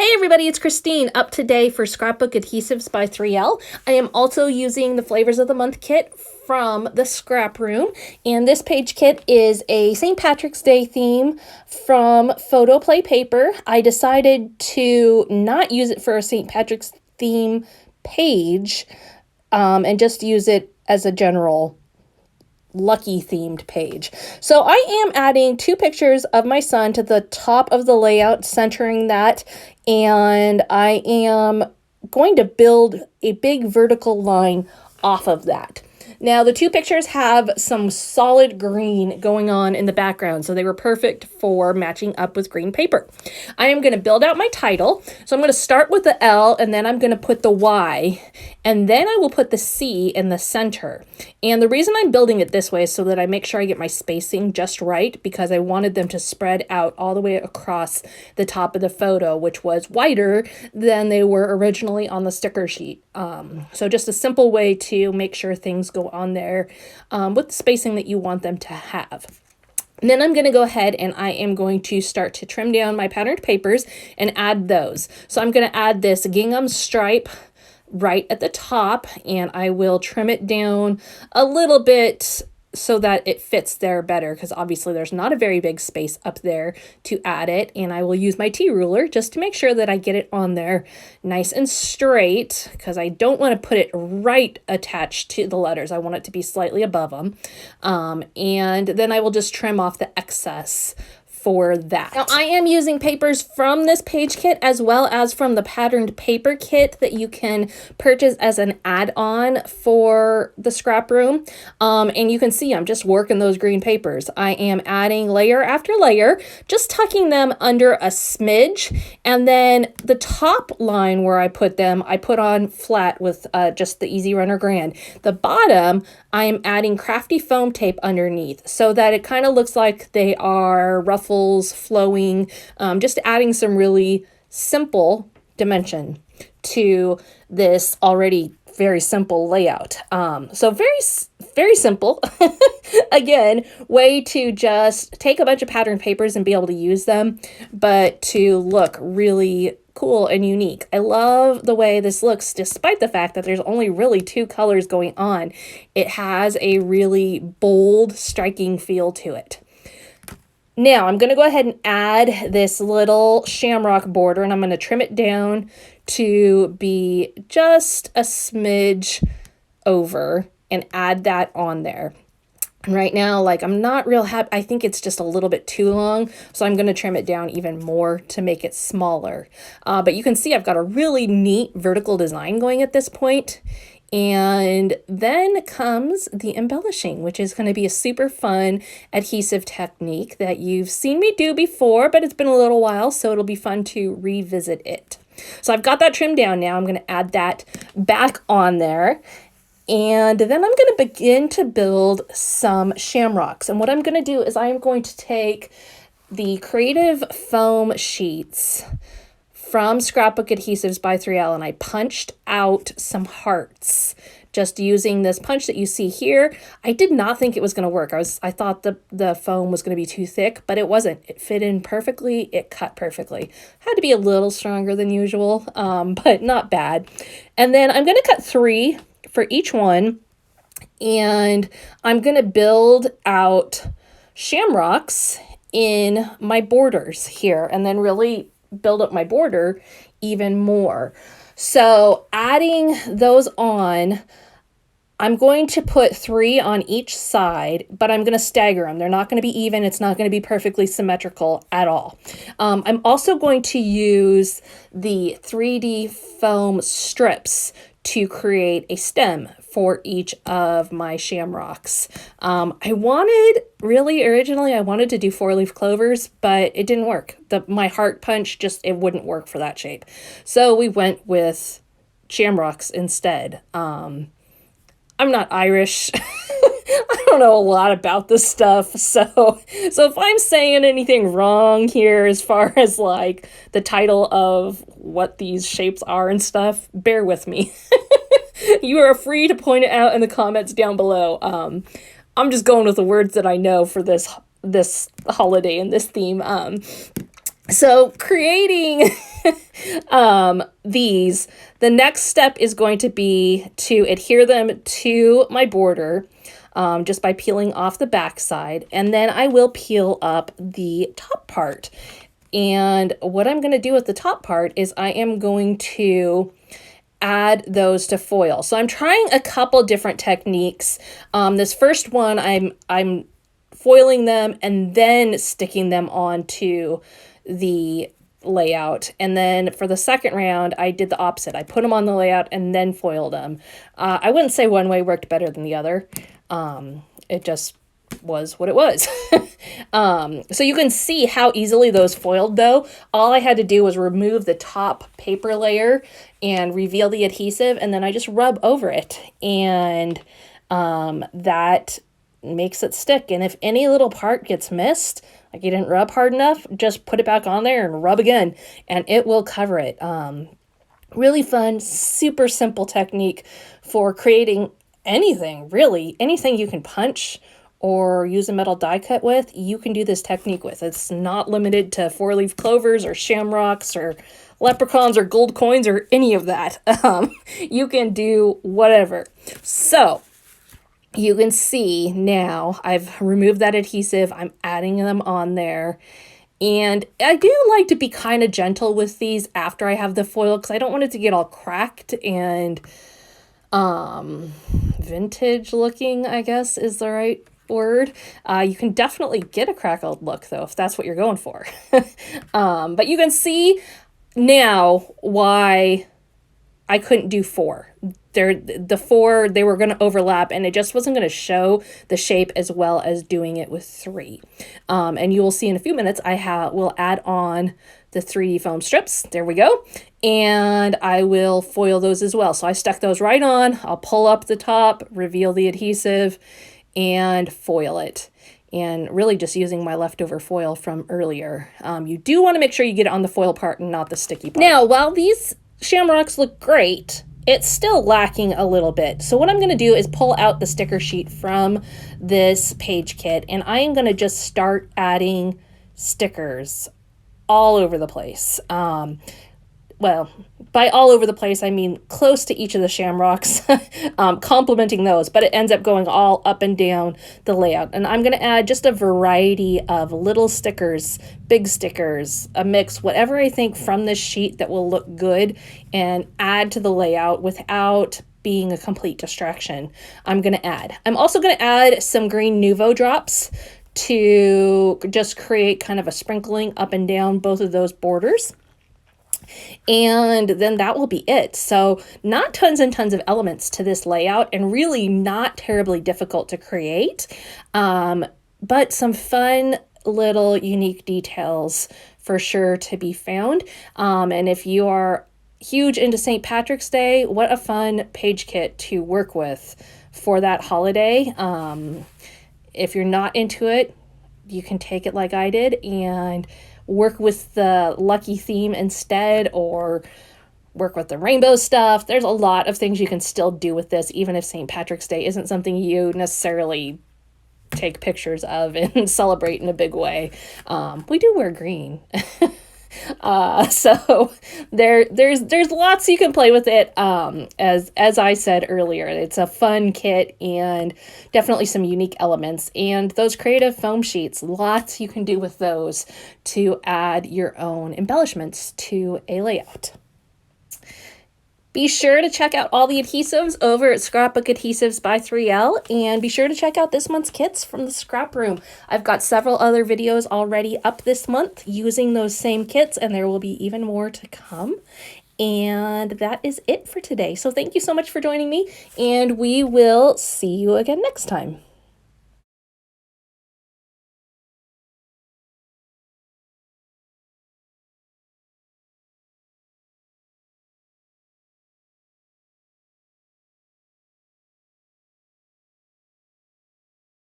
Hey everybody, it's Christine, up today for Scrapbook Adhesives by 3L. I am also using the Flavors of the Month kit from the Scrap Room, and this page kit is a St. Patrick's Day theme from Photo Play paper. I decided to not use it for a St. Patrick's theme page and just use it as a general lucky themed page. So I am adding two pictures of my son to the top of the layout, centering that, and I am going to build a big vertical line off of that. Now, the two pictures have some solid green going on in the background, so they were perfect for matching up with green paper. I am going to build out my title. So I'm going to start with the L, and then I'm going to put the Y, and then I will put the C in the center. And the reason I'm building it this way is so that I make sure I get my spacing just right, because I wanted them to spread out all the way across the top of the photo, which was wider than they were originally on the sticker sheet. So just a simple way to make sure things go on there with the spacing that you want them to have. And then I'm going to go ahead and I am going to start to trim down my patterned papers and add those. So I'm going to add this gingham stripe right at the top, and I will trim it down a little bit so that it fits there better, because obviously there's not a very big space up there to add it. And I will use my T-ruler just to make sure that I get it on there nice and straight, because I don't want to put it right attached to the letters. I want it to be slightly above them. And then I will just trim off the excess for that. Now, I am using papers from this page kit as well as from the patterned paper kit that you can purchase as an add-on for the Scrap Room. And you can see I'm just working those green papers. I am adding layer after layer, just tucking them under a smidge, and then the top line where I put them, I put on flat with just the Easy Runner Grand. The bottom, I'm adding crafty foam tape underneath so that it kind of looks like they are ruffles flowing, just adding some really simple dimension to this already very simple layout. So very simple. Again, way to just take a bunch of patterned papers and be able to use them, but to look really cool and unique. I love the way this looks, despite the fact that there's only really two colors going on. It has a really bold, striking feel to it. Now, I'm going to go ahead and add this little shamrock border, and I'm going to trim it down to be just a smidge over and add that on there. And right now, I'm not real happy. I think it's just a little bit too long, so I'm going to trim it down even more to make it smaller. But you can see I've got a really neat vertical design going at this point. And then comes the embellishing, which is going to be a super fun adhesive technique that you've seen me do before, but it's been a little while, so it'll be fun to revisit it. So I've got that trimmed down now. I'm going to add that back on there. And then I'm going to begin to build some shamrocks. And what I'm going to do is I'm going to take the Creative Foam sheets from Scrapbook Adhesives by 3L, and I punched out some hearts just using this punch that you see here. I did not think it was going to work. I thought the foam was going to be too thick, but it wasn't. It fit in perfectly. It cut perfectly. Had to be a little stronger than usual, but not bad. And then I'm going to cut 3 for each one, and I'm going to build out shamrocks in my borders here, and then really build up my border even more. So adding those on, I'm going to put 3 on each side, but I'm going to stagger them. They're not going to be even. It's not going to be perfectly symmetrical at all. I'm also going to use the 3D foam strips to create a stem for each of my shamrocks. Originally I wanted to do 4-leaf clovers, but it didn't work. My heart punch it wouldn't work for that shape. So we went with shamrocks instead. I'm not Irish. I don't know a lot about this stuff, so if I'm saying anything wrong here as far as the title of what these shapes are and stuff, bear with me. You are free to point it out in the comments down below. I'm just going with the words that I know for this holiday and this theme. So creating these, the next step is going to be to adhere them to my border just by peeling off the back side, and then I will peel up the top part. And what I'm going to do with the top part is I am going to add those to foil. So I'm trying a couple different techniques. This first one, I'm foiling them and then sticking them onto the layout. And then for the second round, I did the opposite. I put them on the layout and then foiled them. I wouldn't say one way worked better than the other. It just was what it was. So you can see how easily those foiled though. All I had to do was remove the top paper layer and reveal the adhesive, and then I just rub over it, and that makes it stick. And if any little part gets missed, like you didn't rub hard enough, just put it back on there and rub again, and it will cover it. Really fun, super simple technique for creating anything, really. Anything you can punch or use a metal die cut with, you can do this technique with. It's not limited to 4-leaf clovers or shamrocks or leprechauns or gold coins or any of that. You can do whatever. So you can see now I've removed that adhesive. I'm adding them on there. And I do like to be kind of gentle with these after I have the foil, because I don't want it to get all cracked and vintage looking, I guess is the right word. You can definitely get a crackled look though, if that's what you're going for. But you can see now why I couldn't do 4. The 4, they were going to overlap, and it just wasn't going to show the shape as well as doing it with 3. And you will see in a few minutes, will add on the 3D foam strips. There we go. And I will foil those as well. So I stuck those right on. I'll pull up the top, reveal the adhesive, and foil it. And really just using my leftover foil from earlier. You do want to make sure you get it on the foil part and not the sticky part. Now, while these shamrocks look great, it's still lacking a little bit. So what I'm going to do is pull out the sticker sheet from this page kit, and I am going to just start adding stickers all over the place. Well, by all over the place, I mean close to each of the shamrocks, complementing those, but it ends up going all up and down the layout. And I'm going to add just a variety of little stickers, big stickers, a mix, whatever I think from this sheet that will look good and add to the layout without being a complete distraction. I'm also going to add some green Nuvo drops to just create kind of a sprinkling up and down both of those borders. And then that will be it. So not tons and tons of elements to this layout, and really not terribly difficult to create, but some fun little unique details for sure to be found. And if you are huge into St. Patrick's Day, what a fun page kit to work with for that holiday. If you're not into it, you can take it like I did and work with the lucky theme instead, or work with the rainbow stuff. There's a lot of things you can still do with this, even if St. Patrick's Day isn't something you necessarily take pictures of and celebrate in a big way. We do wear green. So there's lots you can play with it. As I said earlier, it's a fun kit and definitely some unique elements. And those creative foam sheets, lots you can do with those to add your own embellishments to a layout. Be sure to check out all the adhesives over at Scrapbook Adhesives by 3L, and be sure to check out this month's kits from the Scrap Room. I've got several other videos already up this month using those same kits, and there will be even more to come. And that is it for today. So thank you so much for joining me, and we will see you again next time.